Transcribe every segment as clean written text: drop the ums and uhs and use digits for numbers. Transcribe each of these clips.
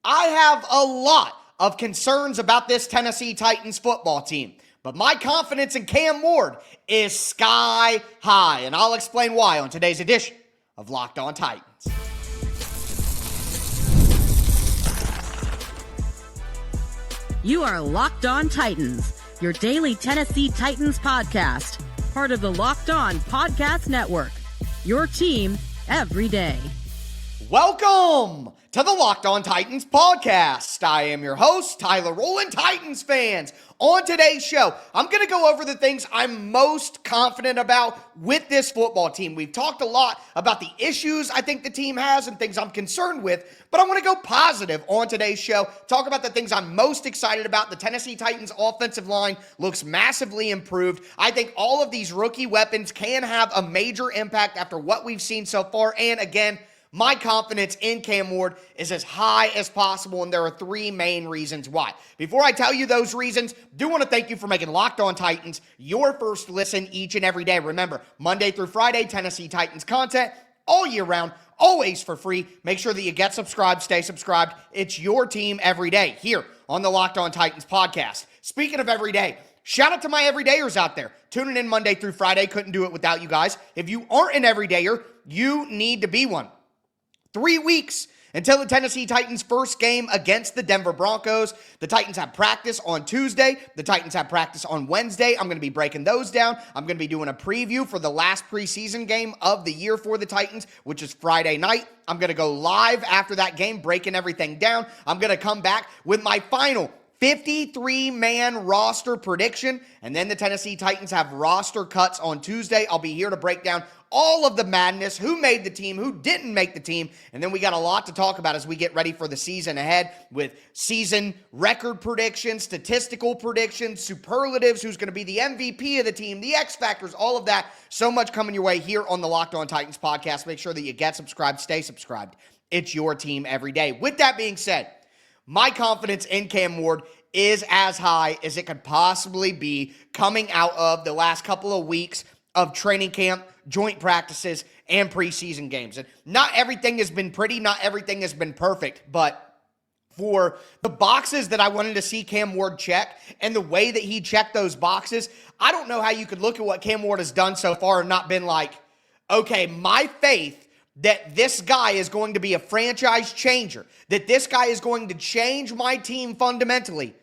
I have a lot of concerns about this Tennessee Titans football team, but my confidence in Cam Ward is sky high, and I'll explain why on today's edition of Locked On Titans. You are Locked On Titans, your daily Tennessee Titans podcast, part of the Locked On Podcast Network, your team every day. Welcome to the Locked On Titans podcast. I am your host, Tyler Rowland. Titans fans, on today's show, I'm going to go over the things I'm most confident about with this football team. We've talked a lot about the issues I think the team has and things I'm concerned with, but I want to go positive on today's show, talk about the things I'm most excited about. The Tennessee Titans offensive line looks massively improved. I think all of these rookie weapons can have a major impact after what we've seen so far, and again, my confidence in Cam Ward is as high as possible, and there are three main reasons why. Before I tell you those reasons, do want to thank you for making Locked On Titans your first listen each and every day. Remember, Monday through Friday, Tennessee Titans content all year round, always for free. Make sure that you get subscribed, stay subscribed. It's your team every day here on the Locked On Titans podcast. Speaking of every day, shout out to my everydayers out there. Tuning in Monday through Friday, couldn't do it without you guys. If you aren't an everydayer, you need to be one. 3 weeks until the Tennessee Titans' first game against the Denver Broncos. The Titans have practice on Tuesday. The Titans have practice on Wednesday. I'm going to be breaking those down. I'm going to be doing a preview for the last preseason game of the year for the Titans, which is Friday night. I'm going to go live after that game, breaking everything down. I'm going to come back with my final 53-man roster prediction, and then the Tennessee Titans have roster cuts on Tuesday. I'll be here to break down all of the madness, who made the team, who didn't make the team, and then we got a lot to talk about as we get ready for the season ahead with season record predictions, statistical predictions, superlatives, who's going to be the MVP of the team, the X Factors, all of that. So much coming your way here on the Locked On Titans podcast. Make sure that you get subscribed, stay subscribed. It's your team every day. With that being said, my confidence in Cam Ward is as high as it could possibly be coming out of the last couple of weeks of training camp, joint practices, and preseason games. And not everything has been pretty, not everything has been perfect, but for the boxes that I wanted to see Cam Ward check and the way that he checked those boxes, I don't know how you could look at what Cam Ward has done so far and not been like, okay, my faith that this guy is going to be a franchise changer, that this guy is going to change my team fundamentally.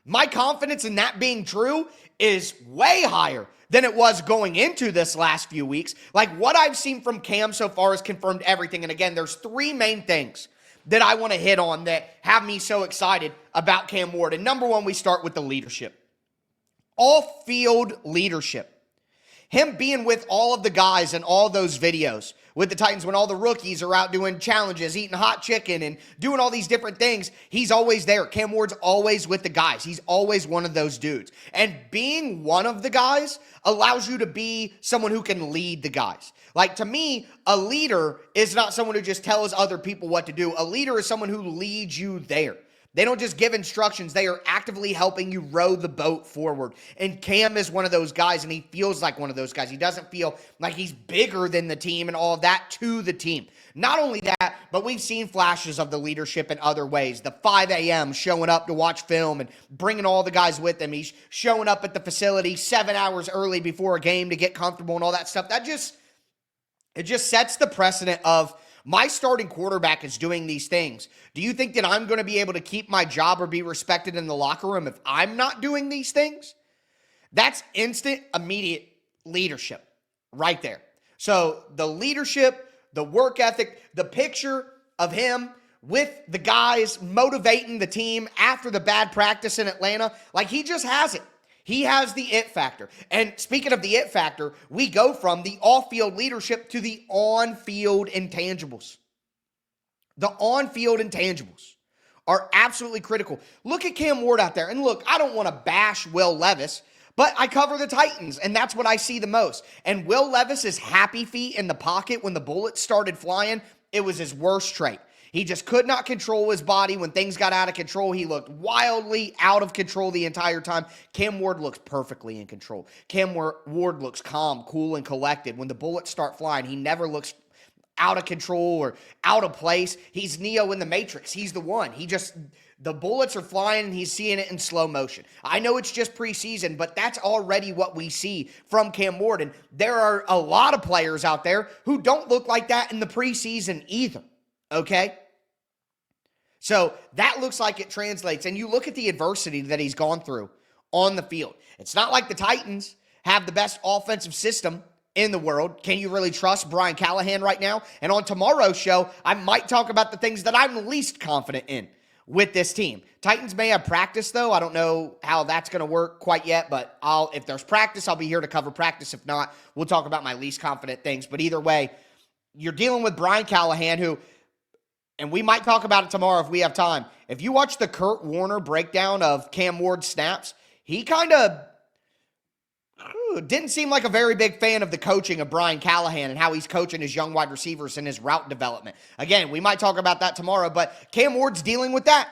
My confidence in that being true is way higher than it was going into this last few weeks. Like, what I've seen from Cam so far has confirmed everything. And again, there's three main things that I want to hit on that have me so excited about Cam Ward. And number one, we start with the leadership. Off-field leadership. Him being with all of the guys in all those videos with the Titans when all the rookies are out doing challenges, eating hot chicken and doing all these different things, he's always there. Cam Ward's always with the guys. He's always one of those dudes. And being one of the guys allows you to be someone who can lead the guys. Like, to me, a leader is not someone who just tells other people what to do. A leader is someone who leads you there. They don't just give instructions. They are actively helping you row the boat forward. And Cam is one of those guys, and he feels like one of those guys. He doesn't feel like he's bigger than the team and all of that to the team. Not only that, but we've seen flashes of the leadership in other ways. The 5 a.m. showing up to watch film and bringing all the guys with him. He's showing up at the facility 7 hours early before a game to get comfortable and all that stuff. It just sets the precedent of, my starting quarterback is doing these things. Do you think that I'm going to be able to keep my job or be respected in the locker room if I'm not doing these things? That's instant, immediate leadership right there. So the leadership, the work ethic, the picture of him with the guys motivating the team after the bad practice in Atlanta, like, he just has it. He has the it factor. And speaking of the it factor, we go from the off-field leadership to the on-field intangibles. The on-field intangibles are absolutely critical. Look at Cam Ward out there. And look, I don't want to bash Will Levis, but I cover the Titans, and that's what I see the most. And Will Levis's happy feet in the pocket when the bullets started flying, it was his worst trait. He just could not control his body. When things got out of control, he looked wildly out of control the entire time. Cam Ward looks perfectly in control. Cam Ward looks calm, cool, and collected. When the bullets start flying, he never looks out of control or out of place. He's Neo in the Matrix. He's the one. The bullets are flying and he's seeing it in slow motion. I know it's just preseason, but that's already what we see from Cam Ward. And there are a lot of players out there who don't look like that in the preseason either, okay? So that looks like it translates. And you look at the adversity that he's gone through on the field. It's not like the Titans have the best offensive system in the world. Can you really trust Brian Callahan right now? And on tomorrow's show, I might talk about the things that I'm least confident in with this team. Titans may have practice, though. I don't know how that's going to work quite yet, but if there's practice, I'll be here to cover practice. If not, we'll talk about my least confident things. But either way, you're dealing with Brian Callahan, who, and we might talk about it tomorrow if we have time. If you watch the Kurt Warner breakdown of Cam Ward's snaps, he kind of didn't seem like a very big fan of the coaching of Brian Callahan and how he's coaching his young wide receivers and his route development. Again, we might talk about that tomorrow, but Cam Ward's dealing with that.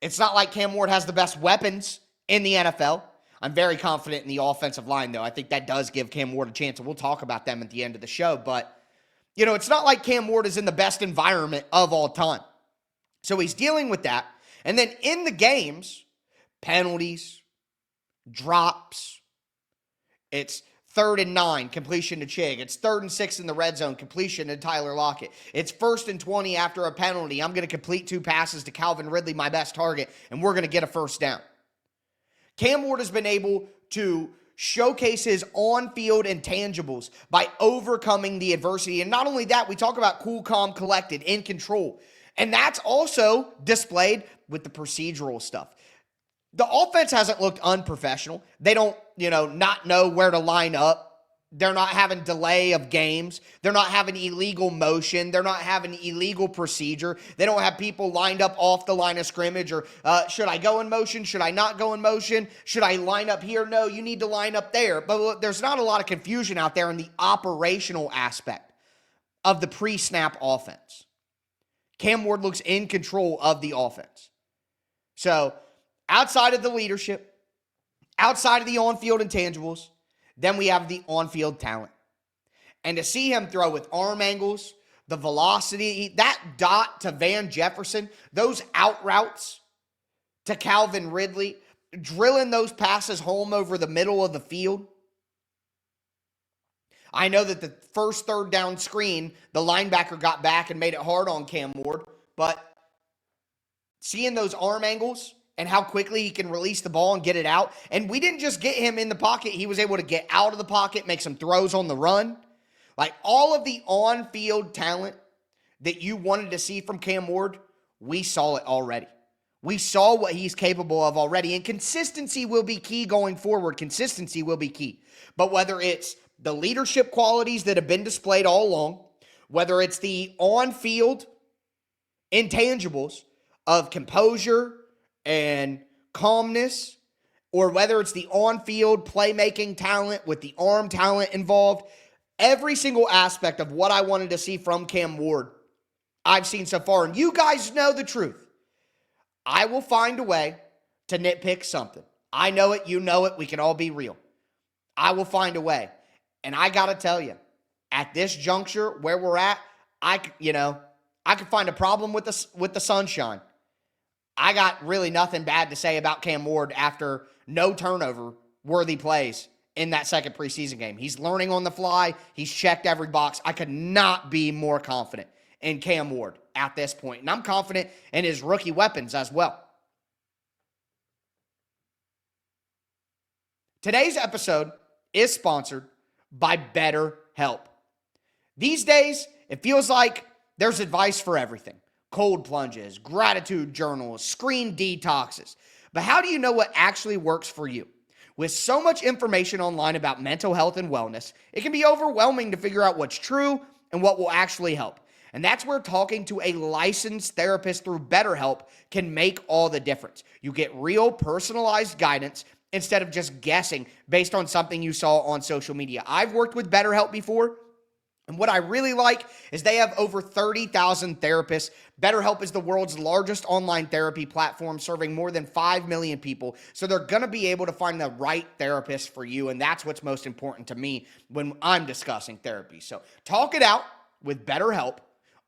It's not like Cam Ward has the best weapons in the NFL. I'm very confident in the offensive line, though. I think that does give Cam Ward a chance, and we'll talk about them at the end of the show. But, it's not like Cam Ward is in the best environment of all time. So he's dealing with that. And then in the games, penalties, drops, it's 3rd and 9, completion to Chig. It's 3rd and 6 in the red zone, completion to Tyler Lockett. It's 1st and 20 after a penalty. I'm going to complete 2 passes to Calvin Ridley, my best target, and we're going to get a first down. Cam Ward has been able to showcase his on-field intangibles by overcoming the adversity. And not only that, we talk about cool, calm, collected, in control. And that's also displayed with the procedural stuff. The offense hasn't looked unprofessional. They don't, not know where to line up. They're not having delay of games. They're not having illegal motion. They're not having illegal procedure. They don't have people lined up off the line of scrimmage or should I go in motion? Should I not go in motion? Should I line up here? No, you need to line up there. But there's not a lot of confusion out there in the operational aspect of the pre-snap offense. Cam Ward looks in control of the offense. So, outside of the leadership, outside of the on-field intangibles, then we have the on-field talent. And to see him throw with arm angles, the velocity, that dot to Van Jefferson, those out routes to Calvin Ridley, drilling those passes home over the middle of the field. I know that the first 3rd down screen, the linebacker got back and made it hard on Cam Ward, but seeing those arm angles and how quickly he can release the ball and get it out. And we didn't just get him in the pocket. He was able to get out of the pocket, make some throws on the run. Like all of the on-field talent that you wanted to see from Cam Ward, we saw it already. We saw what he's capable of already. And consistency will be key going forward. Consistency will be key. But whether it's the leadership qualities that have been displayed all along, whether it's the on-field intangibles of composure and calmness, or whether it's the on-field playmaking talent with the arm talent involved, every single aspect of what I wanted to see from Cam Ward, I've seen so far. And you guys know the truth. I will find a way to nitpick something. I know it, you know it, we can all be real. I will find a way. And I got to tell you, at this juncture where we're at, I could find a problem with the sunshine. I got really nothing bad to say about Cam Ward after no turnover-worthy plays in that second preseason game. He's learning on the fly. He's checked every box. I could not be more confident in Cam Ward at this point. And I'm confident in his rookie weapons as well. Today's episode is sponsored by BetterHelp. These days, it feels like there's advice for everything. Cold plunges, gratitude journals, screen detoxes. But how do you know what actually works for you? With so much information online about mental health and wellness, it can be overwhelming to figure out what's true and what will actually help. And that's where talking to a licensed therapist through BetterHelp can make all the difference. You get real personalized guidance instead of just guessing based on something you saw on social media. I've worked with BetterHelp before, and what I really like is they have over 30,000 therapists. BetterHelp is the world's largest online therapy platform, serving more than 5 million people. So they're going to be able to find the right therapist for you, and that's what's most important to me when I'm discussing therapy. So talk it out with BetterHelp,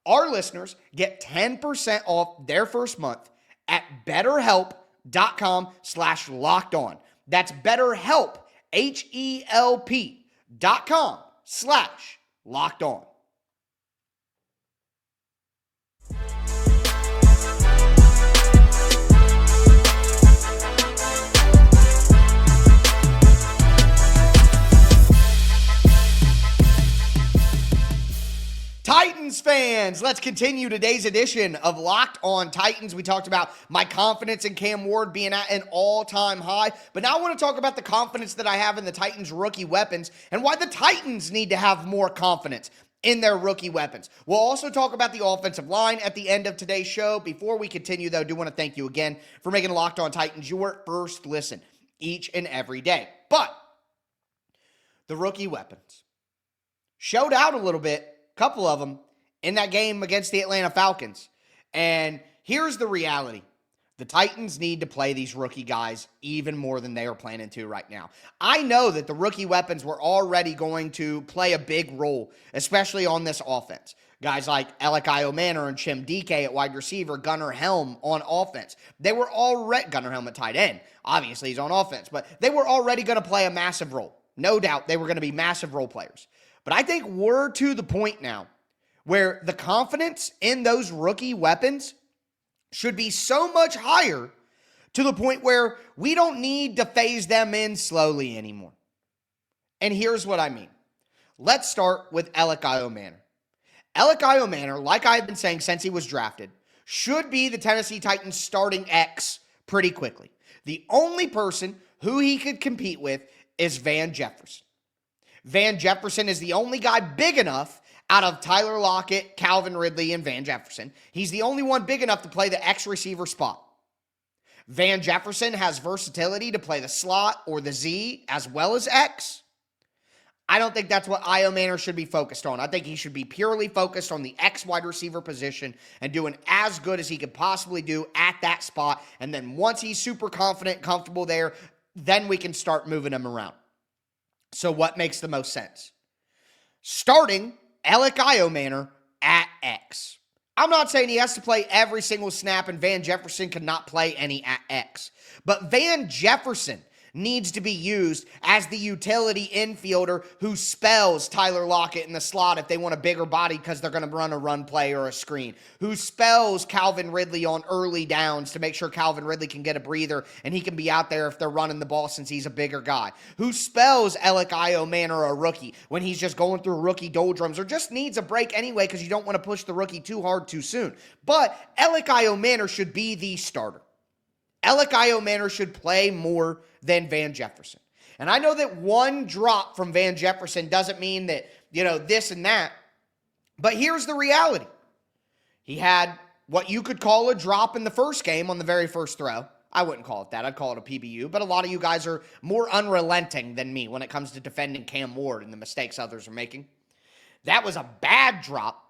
our listeners get 10% off their first month at betterhelp.com/lockedon. That's BetterHelp, HELP.com/lockedon. Titans fans, let's continue today's edition of Locked On Titans. We talked about my confidence in Cam Ward being at an all-time high, but now I want to talk about the confidence that I have in the Titans' rookie weapons and why the Titans need to have more confidence in their rookie weapons. We'll also talk about the offensive line at the end of today's show. Before we continue, though, I do want to thank you again for making Locked On Titans your first listen each and every day. But the rookie weapons showed out a little bit, couple of them, in that game against the Atlanta Falcons. And here's the reality. The Titans need to play these rookie guys even more than they are planning to right now. I know that the rookie weapons were already going to play a big role, especially on this offense. Guys like Elic Ayomanor and Chim DK at wide receiver, Gunnar Helm on offense. They were already, Gunnar Helm at tight end, obviously he's on offense, but they were already going to play a massive role. No doubt they were going to be massive role players. But I think we're to the point now where the confidence in those rookie weapons should be so much higher to the point where we don't need to phase them in slowly anymore. And here's what I mean. Let's start with Elic Ayomanor. Elic Ayomanor, like I've been saying since he was drafted, should be the Tennessee Titans starting X pretty quickly. The only person who he could compete with is Van Jefferson. Van Jefferson is the only guy big enough out of Tyler Lockett, Calvin Ridley, and Van Jefferson. He's the only one big enough to play the X receiver spot. Van Jefferson has versatility to play the slot or the Z as well as X. I don't think that's what Ayomanor should be focused on. I think he should be purely focused on the X wide receiver position and doing as good as he could possibly do at that spot. And then once he's super confident, comfortable there, then we can start moving him around. So what makes the most sense? Starting Elic Ayomanor at X. I'm not saying he has to play every single snap and Van Jefferson cannot play any at X. But Van Jefferson needs to be used as the utility infielder who spells Tyler Lockett in the slot if they want a bigger body because they're going to run a run play or a screen, who spells Calvin Ridley on early downs to make sure Calvin Ridley can get a breather and he can be out there if they're running the ball since he's a bigger guy, who spells Elic Ayomanor a rookie when he's just going through rookie doldrums or just needs a break anyway because you don't want to push the rookie too hard too soon. But Elic Ayomanor should be the starter. Elic Ayomanor should play more than Van Jefferson. And I know that one drop from Van Jefferson doesn't mean that, this and that. But here's the reality. He had what you could call a drop in the first game on the very first throw. I wouldn't call it that. I'd call it a PBU. But a lot of you guys are more unrelenting than me when it comes to defending Cam Ward and the mistakes others are making. That was a bad drop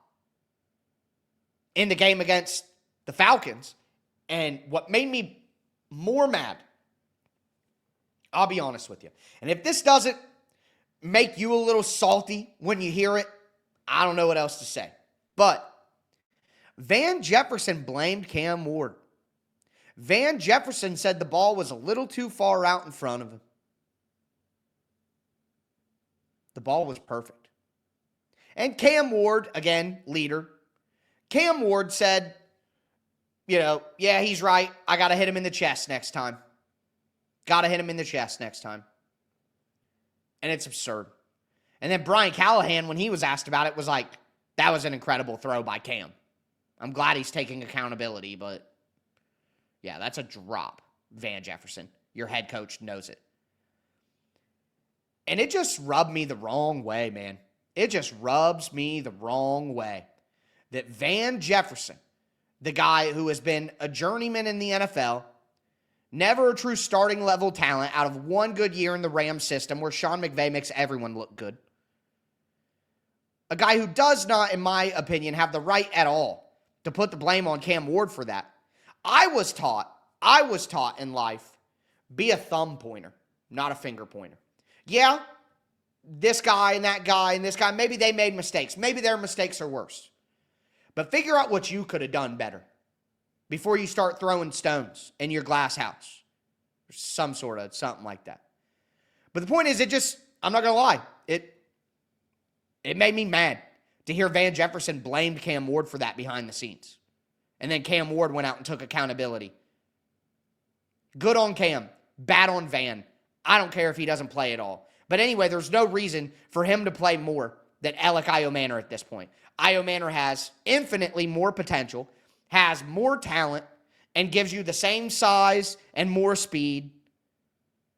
in the game against the Falcons. And what made me more mad, I'll be honest with you. And if this doesn't make you a little salty when you hear it, I don't know what else to say. But Van Jefferson blamed Cam Ward. Van Jefferson said the ball was a little too far out in front of him. The ball was perfect. And Cam Ward, again, leader, Cam Ward said, yeah, he's right. I got to hit him in the chest next time. Got to hit him in the chest next time. And it's absurd. And then Brian Callahan, when he was asked about it, was like, that was an incredible throw by Cam. I'm glad he's taking accountability, but yeah, that's a drop, Van Jefferson. Your head coach knows it. And it just rubbed me the wrong way, man. It just rubs me the wrong way that Van Jefferson, the guy who has been a journeyman in the NFL, never a true starting level talent out of one good year in the Rams system where Sean McVay makes everyone look good. A guy who does not, in my opinion, have the right at all to put the blame on Cam Ward for that. I was taught in life, be a thumb pointer, not a finger pointer. Yeah, this guy and that guy and this guy, maybe they made mistakes. Maybe their mistakes are worse. But figure out what you could have done better before you start throwing stones in your glass house. Or something like that. But the point is, I'm not going to lie, it made me mad to hear Van Jefferson blamed Cam Ward for that behind the scenes. And then Cam Ward went out and took accountability. Good on Cam. Bad on Van. I don't care if he doesn't play at all. But anyway, there's no reason for him to play more than Elic Ayomanor at this point. Ayomanor has infinitely more potential, has more talent, and gives you the same size and more speed.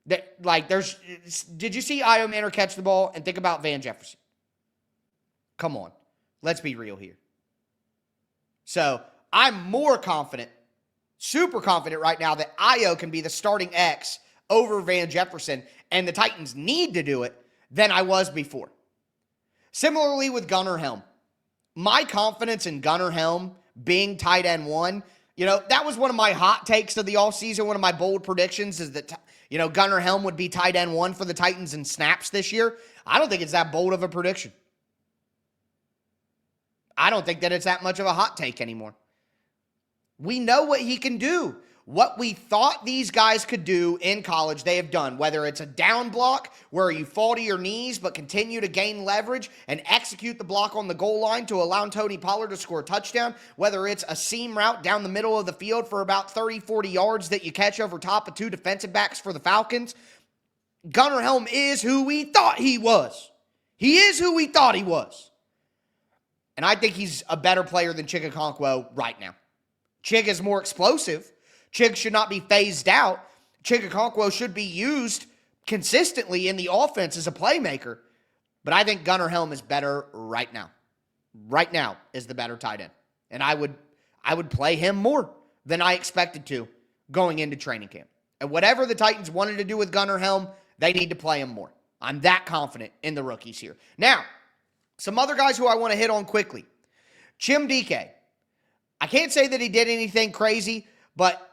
Did you see Ayomanor catch the ball and think about Van Jefferson? Come on. Let's be real here. So I'm more confident, super confident right now that Ayo can be the starting X over Van Jefferson, and the Titans need to do it, than I was before. Similarly with Gunnar Helm. My confidence in Gunnar Helm being tight end 1, that was one of my hot takes of the offseason. One of my bold predictions is that, Gunnar Helm would be tight end 1 for the Titans in snaps this year. I don't think it's that bold of a prediction. I don't think that it's that much of a hot take anymore. We know what he can do. What we thought these guys could do in college, they have done. Whether it's a down block where you fall to your knees but continue to gain leverage and execute the block on the goal line to allow Tony Pollard to score a touchdown. Whether it's a seam route down the middle of the field for about 30, 40 yards that you catch over top of 2 defensive backs for the Falcons. Gunnar Helm is who we thought he was. He is who we thought he was. And I think he's a better player than Chig right now. Chig is more explosive. Chig should not be phased out. Chig should be used consistently in the offense as a playmaker. But I think Gunnar Helm is better right now. Right now is the better tight end. And I would play him more than I expected to going into training camp. And whatever the Titans wanted to do with Gunnar Helm, they need to play him more. I'm that confident in the rookies here. Now, some other guys who I want to hit on quickly. Chimdike. I can't say that he did anything crazy, but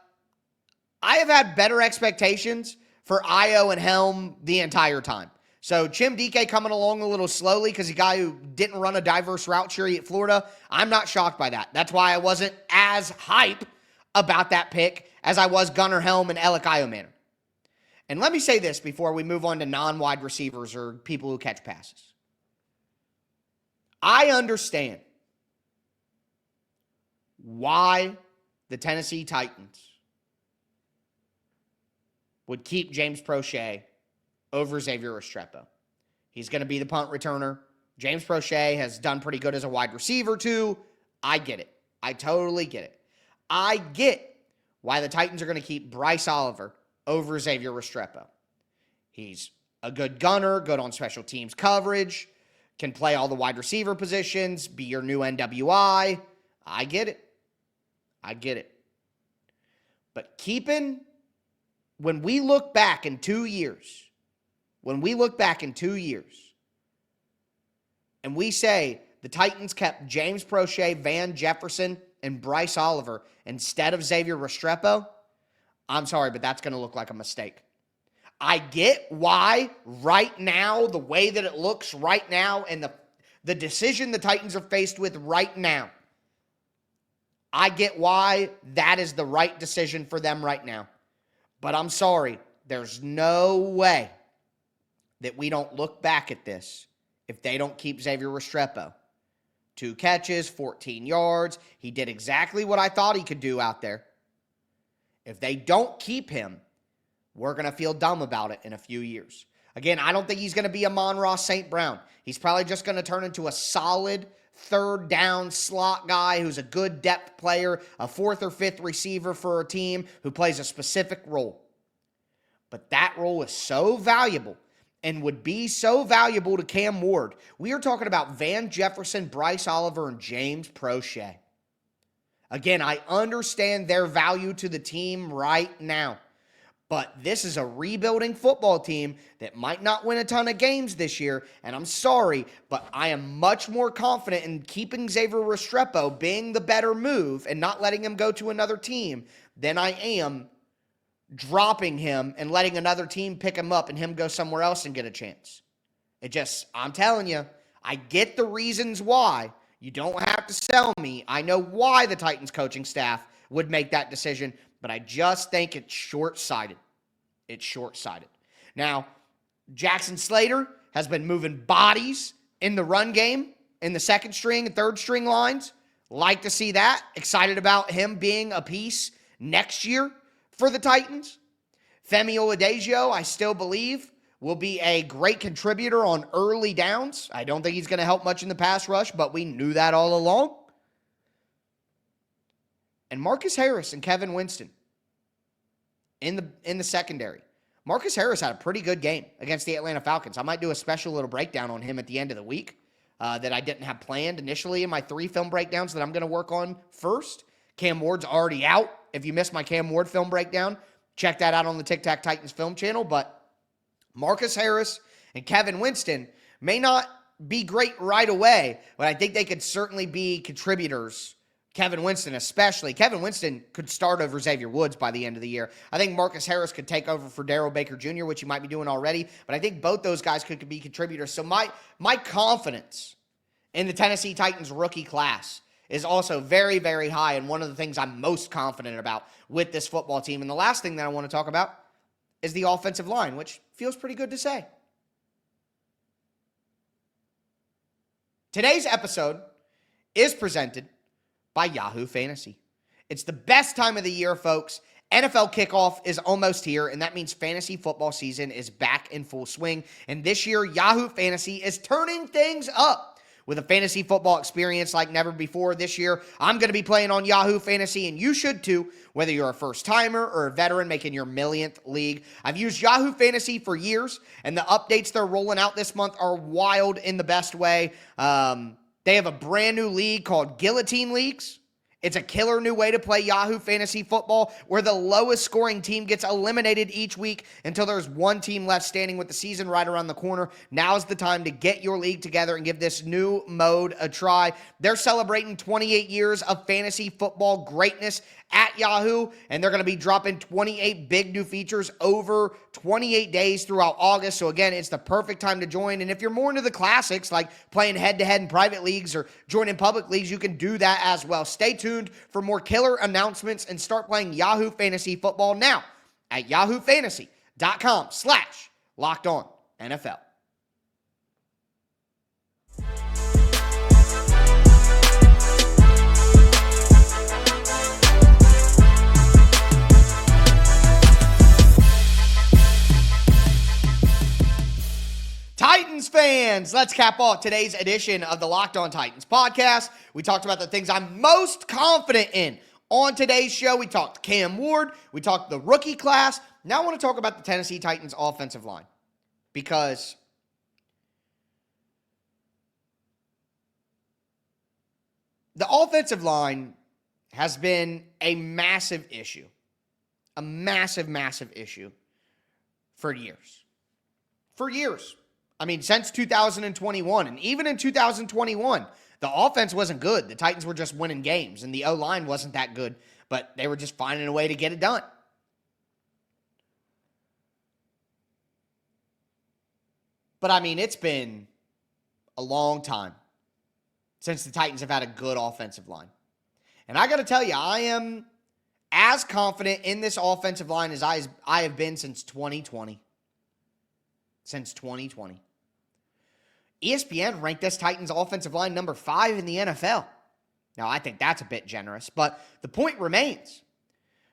I have had better expectations for Ayo and Helm the entire time. So Chimdike coming along a little slowly because he's a guy who didn't run a diverse route tree at Florida. I'm not shocked by that. That's why I wasn't as hype about that pick as I was Gunnar Helm and Elic Ayomanor. And let me say this before we move on to non-wide receivers or people who catch passes. I understand why the Tennessee Titans would keep James Prochet over Xavier Restrepo. He's going to be the punt returner. James Prochet has done pretty good as a wide receiver too. I get it. I totally get it. I get why the Titans are going to keep Bryce Oliver over Xavier Restrepo. He's a good gunner, good on special teams coverage, can play all the wide receiver positions, be your new NWI. I get it. I get it. But when we look back in 2 years, and we say the Titans kept James Prochet, Van Jefferson, and Bryce Oliver instead of Xavier Restrepo, I'm sorry, but that's going to look like a mistake. I get why right now, the way that it looks right now, and the decision the Titans are faced with right now, I get why that is the right decision for them right now. But I'm sorry, there's no way that we don't look back at this if they don't keep Xavier Restrepo. 2 catches, 14 yards. He did exactly what I thought he could do out there. If they don't keep him, we're going to feel dumb about it in a few years. Again, I don't think he's going to be a Amon-Ra St. Brown. He's probably just going to turn into a solid third down slot guy who's a good depth player, a 4th or 5th receiver for a team who plays a specific role. But that role is so valuable and would be so valuable to Cam Ward. We are talking about Van Jefferson, Bryce Oliver, and James Prochet. Again, I understand their value to the team right now. But this is a rebuilding football team that might not win a ton of games this year. And I'm sorry, but I am much more confident in keeping Xavier Restrepo being the better move and not letting him go to another team than I am dropping him and letting another team pick him up and him go somewhere else and get a chance. I'm telling you, I get the reasons why. You don't have to sell me. I know why the Titans coaching staff would make that decision, but I just think it's short-sighted. It's short-sighted. Now, Jackson Slater has been moving bodies in the run game, in the second string and third string lines. Like to see that. Excited about him being a piece next year for the Titans. Femi Oladejo, I still believe, will be a great contributor on early downs. I don't think he's going to help much in the pass rush, but we knew that all along. And Marcus Harris and Kevin Winston in the secondary. Marcus Harris had a pretty good game against the Atlanta Falcons. I might do a special little breakdown on him at the end of the week that I didn't have planned initially in my 3 film breakdowns that I'm going to work on first. Cam Ward's already out. If you missed my Cam Ward film breakdown, check that out on the Tic Tac Titans film channel. But Marcus Harris and Kevin Winston may not be great right away, but I think they could certainly be contributors. Kevin Winston especially. Kevin Winston could start over Xavier Woods by the end of the year. I think Marcus Harris could take over for Darrell Baker Jr., which he might be doing already, but I think both those guys could be contributors. So my confidence in the Tennessee Titans rookie class is also very, very high, and one of the things I'm most confident about with this football team. And the last thing that I want to talk about is the offensive line, which feels pretty good to say. Today's episode is presented by Yahoo Fantasy. It's the best time of the year, folks. NFL kickoff is almost here, and that means fantasy football season is back in full swing. And this year, Yahoo Fantasy is turning things up with a fantasy football experience like never before. This year, I'm going to be playing on Yahoo Fantasy, and you should too, whether you're a first-timer or a veteran making your millionth league. I've used Yahoo Fantasy for years, and the updates they're rolling out this month are wild in the best way. They have a brand new league called Guillotine Leagues. It's a killer new way to play Yahoo Fantasy Football where the lowest scoring team gets eliminated each week until there's one team left standing with the season right around the corner. Now's the time to get your league together and give this new mode a try. They're celebrating 28 years of fantasy football greatness at Yahoo, and they're going to be dropping 28 big new features over 28 days throughout August. So again, it's the perfect time to join. And if you're more into the classics, like playing head-to-head in private leagues or joining public leagues, you can do that as well. Stay tuned for more killer announcements and start playing Yahoo Fantasy Football now at yahoofantasy.com/LockedOnNFL. Titans fans, let's cap off today's edition of the Locked On Titans podcast. We talked about the things I'm most confident in on today's show. We talked Cam Ward. We talked the rookie class. Now I want to talk about the Tennessee Titans offensive line because the offensive line has been a massive issue, a massive, massive issue for years. For years. I mean, since 2021, and even in 2021, the offense wasn't good. The Titans were just winning games, and the O-line wasn't that good, but they were just finding a way to get it done. But, I mean, it's been a long time since the Titans have had a good offensive line. And I got to tell you, I am as confident in this offensive line as I have been since 2020. Since 2020. ESPN ranked this Titans offensive line number 5 in the NFL. Now, I think that's a bit generous, but the point remains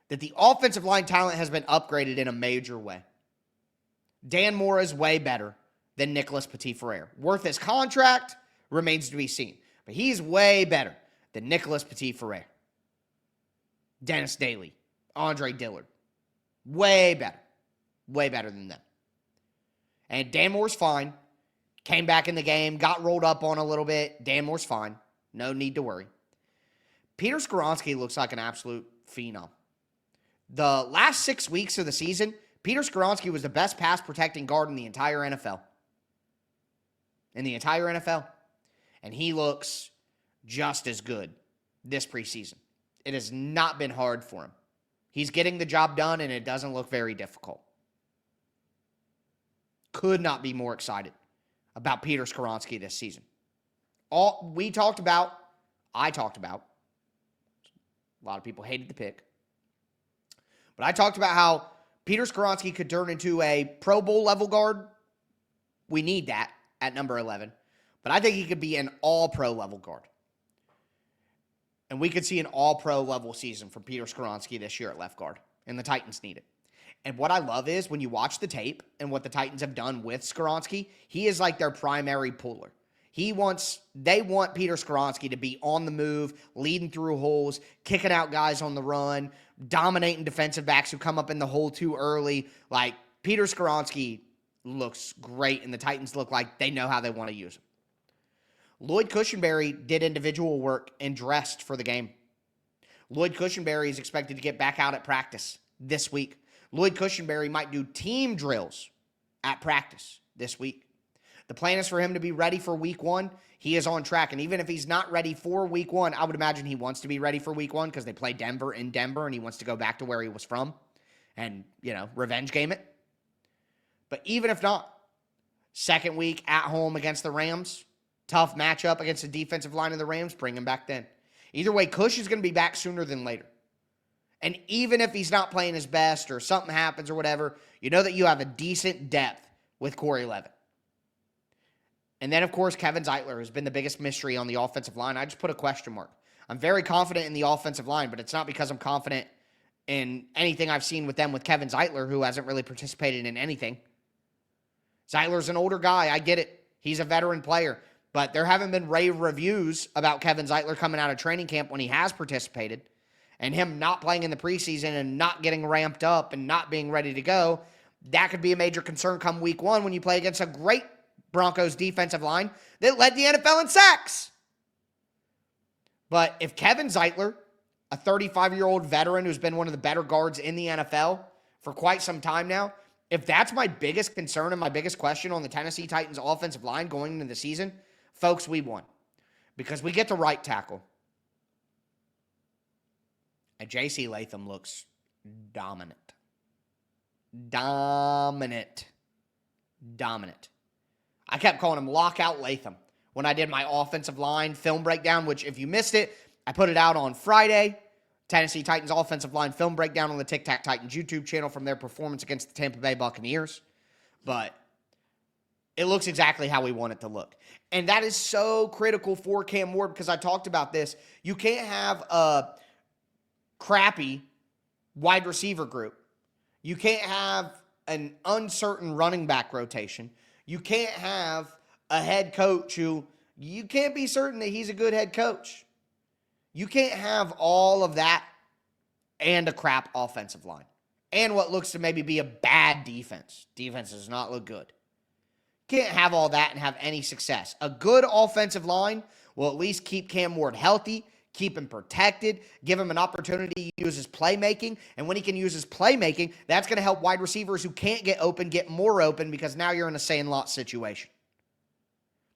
that the offensive line talent has been upgraded in a major way. Dan Moore is way better than Nicholas Petit-Frere. Worth his contract remains to be seen, but he's way better than Nicholas Petit-Frere. Dennis Daly, Andre Dillard. Way better. Way better than them. And Dan Moore's fine. Came back in the game, got rolled up on a little bit. Dan Moore's fine. No need to worry. Peter Skoronski looks like an absolute phenom. The last 6 weeks of the season, Peter Skoronski was the best pass protecting guard in the entire NFL. In the entire NFL. And he looks just as good this preseason. It has not been hard for him. He's getting the job done, and it doesn't look very difficult. Could not be more excited about Peter Skoronski this season. I talked about, a lot of people hated the pick, but I talked about how Peter Skoronski could turn into a Pro Bowl level guard. We need that at number 11. But I think he could be an all-pro level guard. And we could see an all-pro level season from Peter Skoronski this year at left guard. And the Titans need it. And what I love is when you watch the tape and what the Titans have done with Skoronski, he is like their primary puller. They want Peter Skoronski to be on the move, leading through holes, kicking out guys on the run, dominating defensive backs who come up in the hole too early. Like, Peter Skoronski looks great, and the Titans look like they know how they want to use him. Lloyd Cushenberry did individual work and dressed for the game. Lloyd Cushenberry is expected to get back out at practice this week. Lloyd Cushenberry might do team drills at practice this week. The plan is for him to be ready for week 1. He is on track, and even if he's not ready for week 1, I would imagine he wants to be ready for week 1 because they play Denver in Denver, and he wants to go back to where he was from and, revenge game it. But even if not, second week at home against the Rams, tough matchup against the defensive line of the Rams, bring him back then. Either way, Cush is going to be back sooner than later. And even if he's not playing his best or something happens or whatever, you know that you have a decent depth with Corey Levin. And then, of course, Kevin Zeitler has been the biggest mystery on the offensive line. I just put a question mark. I'm very confident in the offensive line, but it's not because I'm confident in anything I've seen with them with Kevin Zeitler, who hasn't really participated in anything. Zeitler's an older guy. I get it. He's a veteran player. But there haven't been rave reviews about Kevin Zeitler coming out of training camp when he has participated, and him not playing in the preseason and not getting ramped up and not being ready to go. That could be a major concern come week 1 when you play against a great Broncos defensive line that led the NFL in sacks. But if Kevin Zeitler, a 35-year-old veteran who's been one of the better guards in the NFL for quite some time now, if that's my biggest concern and my biggest question on the Tennessee Titans offensive line going into the season, folks, we won. Because we get the right tackle. And J.C. Latham looks dominant. Dominant. I kept calling him Lockout Latham when I did my offensive line film breakdown, which if you missed it, I put it out on Friday. Tennessee Titans offensive line film breakdown on the Tic Tac Titans YouTube channel from their performance against the Tampa Bay Buccaneers. But it looks exactly how we want it to look. And that is so critical for Cam Ward because I talked about this. You can't have a crappy wide receiver group. You can't have an uncertain running back rotation. You can't have a head coach who you can't be certain that he's a good head coach. You can't have all of that and a crap offensive line. And what looks to maybe be a bad defense. Defense does not look good. Can't have all that and have any success. A good offensive line will at least keep Cam Ward healthy, keep him protected, give him an opportunity to use his playmaking. And when he can use his playmaking, that's going to help wide receivers who can't get open get more open because now you're in a sandlot situation.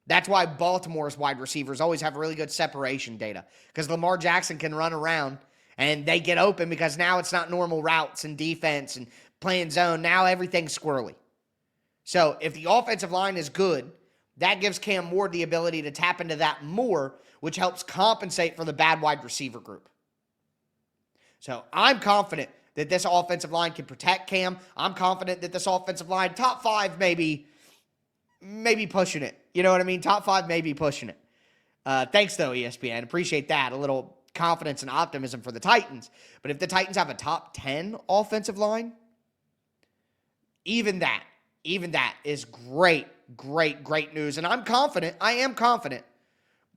That's why Baltimore's wide receivers always have really good separation data because Lamar Jackson can run around and they get open because now it's not normal routes and defense and playing zone. Now everything's squirrely. So if the offensive line is good, that gives Cam Ward the ability to tap into that more, which helps compensate for the bad wide receiver group. So I'm confident that this offensive line can protect Cam. I'm confident that this offensive line, top 5 maybe pushing it. You know what I mean? Top 5 maybe pushing it. Thanks, though, ESPN. Appreciate that. A little confidence and optimism for the Titans. But if the Titans have a top 10 offensive line, even that is great news. And I am confident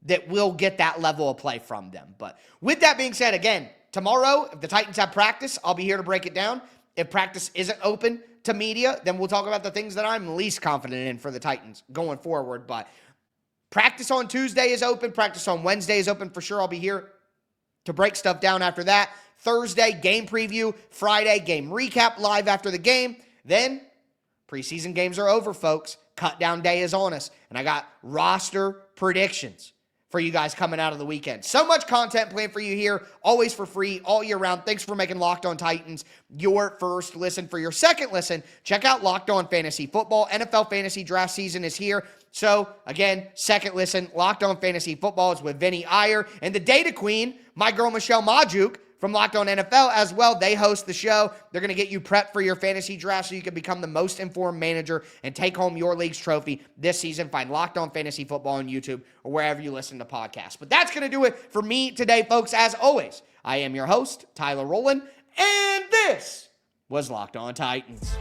that we'll get that level of play from them. But with that being said, again, tomorrow, if the Titans have practice, I'll be here to break it down. If practice isn't open to media, then we'll talk about the things that I'm least confident in for the Titans going forward. But practice on Tuesday is open. Practice on Wednesday is open for sure. I'll be here to break stuff down after that. Thursday, game preview. Friday, game recap live after the game. Then preseason games are over, folks. Cut down day is on us. And I got roster predictions for you guys coming out of the weekend. So much content planned for you here, always for free, all year round. Thanks for making Locked On Titans your first listen. For your second listen, check out Locked On Fantasy Football. NFL Fantasy Draft season is here. So, again, second listen, Locked On Fantasy Football is with Vinny Iyer. And the Data Queen, my girl Michelle Majuk, from Locked On NFL as well. They host the show. They're going to get you prepped for your fantasy draft so you can become the most informed manager and take home your league's trophy this season. Find Locked On Fantasy Football on YouTube or wherever you listen to podcasts. But that's going to do it for me today, folks. As always, I am your host, Tyler Rowland, and this was Locked On Titans.